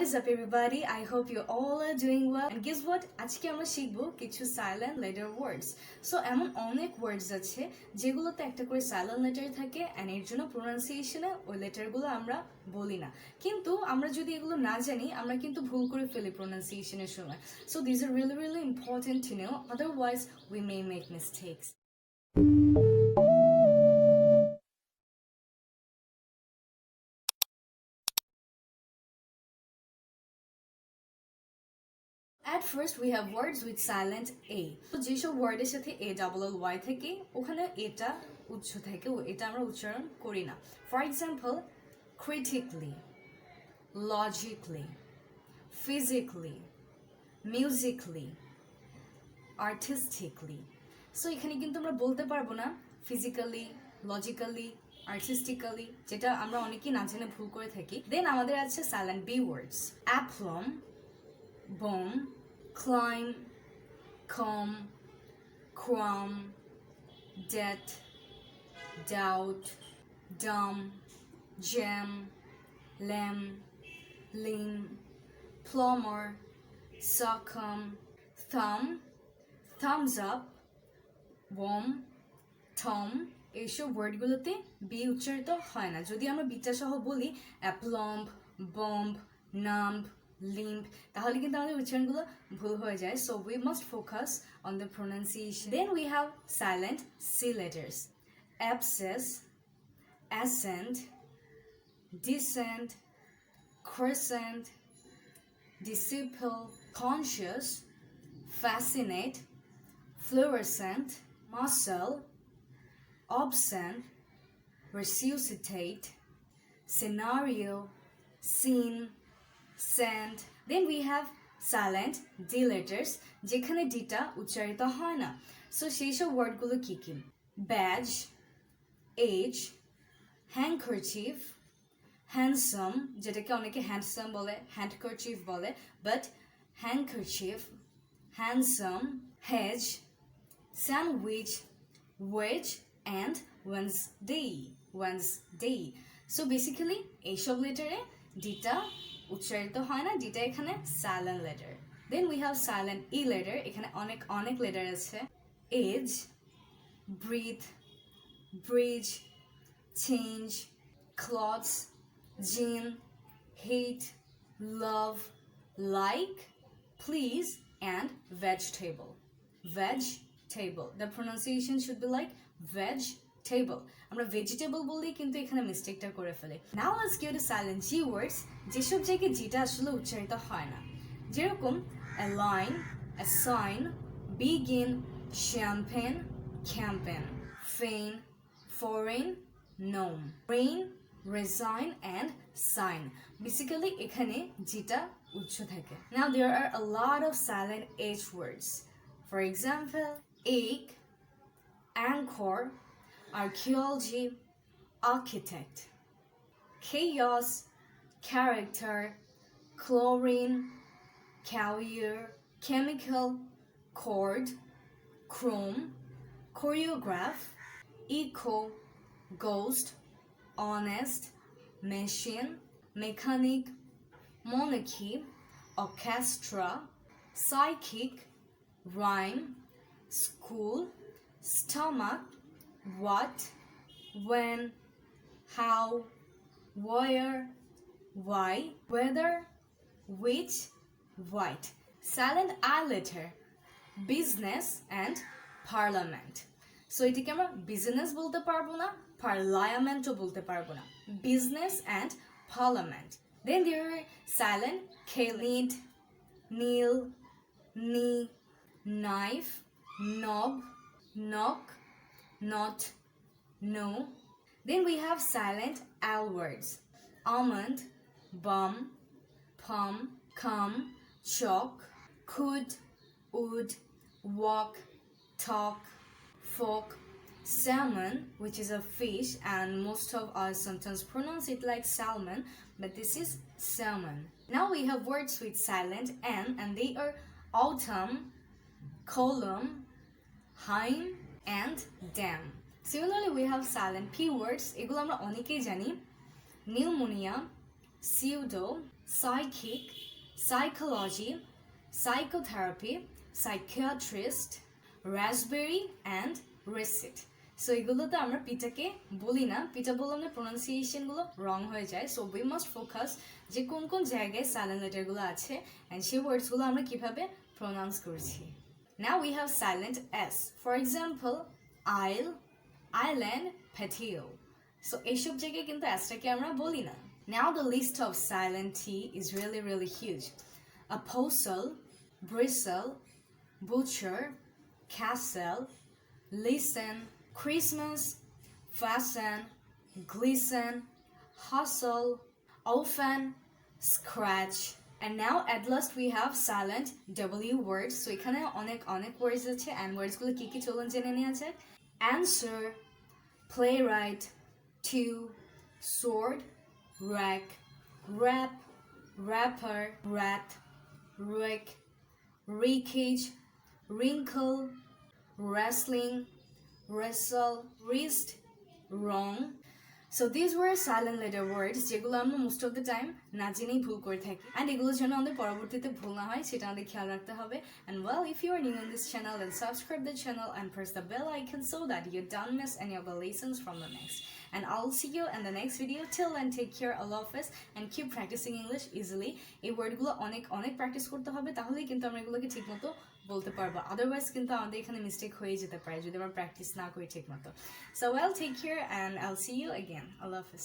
is up everybody? I hope you all are doing well. And guess what? আজকে আমরা শিখব কিছু silent letter words. So এমন অনেক words আছে যেগুলোতে একটা করে silent letter থাকে and এর জন্য pronunciation-এ ওই লেটারগুলো আমরা বলি না। কিন্তু আমরা যদি এগুলো না জানি আমরা কিন্তু ভুল করে ফেলি pronunciation-এর সময়. So these are really important to know, otherwise we may make mistakes. At first we have words with silent a. তো যেসব ওয়ার্ডের সাথে a double l y থাকে ওখানে এটা উচ্চ থাকে ও এটা আমরা উচ্চারণ করি না। For example, critically, logically, physically, musically, artistically. So এখানে কিন্তু আমরা বলতে পারবো না physically, logically, artistically, যেটা আমরা অনেকেই না জেনে ভুল করে থাকি। Then আমাদের আছে silent b words. Aplomb, bomb, climb, comb, crumb, debt, doubt, dumb, jam, lamb, limb, plumber, succumb, thumb, thumbs up, bomb, tom. এইসব ওয়ার্ডগুলোতে বি উচ্চারিত হয় না। যদি আমরা বিটা সহ বলি অ্যাপ্লম্ব, বম্ব, নাম্ব, limp, তাহলে কিন্তু আমাদের উচ্চারণগুলো ভুল হয়ে যায়। So we must focus on the pronunciation. Then we have silent C letters. Abscess, ascent, descent, crescent, disciple, conscious, fascinate, fluorescent, muscle, obscene, resuscitate, scenario, scene, send. Then we have silent D letters যেখানে ডিটা উচ্চারিত হয় না। So সেই সব ওয়ার্ডগুলো কি কি? badge, age, handkerchief, handsome, যেটাকে অনেকে হ্যান্ডসাম বলে, হ্যান্ডকারচিফ বলে, but handkerchief, handsome, hedge, sandwich, wedge, and Wednesday. So basically এইসব লেটারে ডিটা উচ্চারিত হয় না, ডিটা এখানে silent letter. Then we have silent E letter, এখানে অনেক লেটার আছে। Edge, breathe, bridge, change, clothes, gene, hate, love, like, please, and vegetable. Vegetable, the pronunciation should be like vegetable. আমরা ভেজিটেবল বললেই কিন্তু এখানে মিস্টেকটা করে ফেলি। Now let's go to silent G words, যেসব জায়গায় জিটা আসলে উচ্চারিত হয় না। যেরকম a line, a sign, begin, champagne, campaign, feign, foreign, gnome, rain, resign, and sign. Basically এখানে জিটা উচ্চ থাকে। Now there are a lot of silent H words. For example, egg, anchor, archaeology, architect, chaos, character, chlorine, carrier, chemical, cord, chrome, choreograph, echo, ghost, honest, machine, mechanic, monarchy, orchestra, psychic, rhyme, school, stomach, what, when, how, where, why, whether, which, white. Silent I letter, business and parliament. So এটিকে আমরা business বলতে পারবো না, পার্লামেন্টও বলতে পারবো না। Business and parliament. Then there are silent K, need, kneel, knee, knife, knob, knock, not, no. Then we have silent L words. Almond, bum, pum, come, chalk, could, would, walk, talk, fork, salmon, which is a fish, and most of us sometimes pronounce it like salmon, but this is salmon. Now we have words with silent N, and they are autumn, column, hime, and dam. Similarly, we have silent P words. এগুলো আমরা অনেকেই জানি। Pneumonia, pseudo, psychic, psychology, psychotherapy, psychiatrist, raspberry and receipt. So এগুলোতে আমরা পিটাকে বলি না, পিটা বললে আমাদের প্রোনাউন্সিয়েশনগুলো রং হয়ে যায়। সো উই মাস্ট ফোকাস যে কোন কোন জায়গায় সাইলেন্ট লেটারগুলো আছে অ্যান্ড সেই ওয়ার্ডসগুলো আমরা কিভাবে প্রোনাউন্স করছি। Now we have silent S. For example, isle, island, patio. So এইসব জায়গায় কিন্তু এসটাকে আমরা বলি না। Now the list of silent T is really huge. Apostle, bristle, butcher, castle, listen, Christmas, fasten, glisten, hustle, often, scratch. And now at last we have silent W words. So এখানে অনেক words আছে and words গুলো কি চলুন জেনে নেওয়া যাক। Answer, playwright, two, sword, rack, rap, rapper, rat, wreck, wreckage, wrinkle, wrestling, wrestle, wrist, wrong. So these were silent letter words যেগুলো আমরা most of the time না জেনেই ভুল করে থাকি and এগুলোর জন্য আমাদের পরবর্তীতে ভুল না হয় সেটা আমাদের খেয়াল রাখতে হবে। And well, if you are new in this channel, then subscribe the channel and press the bell icon so that you don't miss any of the lessons from the next. And I'll see you in the next video. Till then, take care, Allah Hafiz, and keep practicing English easily. এই ওয়ার্ডগুলো অনেক practice করতে হবে, তাহলেই কিন্তু আমরা এগুলোকে ঠিকমতো বলতে পারবো। আদারওয়াইজ কিন্তু আমাদের এখানে মিস্টেক হয়ে যেতে পারে যদি আমরা প্র্যাকটিস না করি ঠিকমতো। So well, take care and I'll see you again. Allah Hafiz.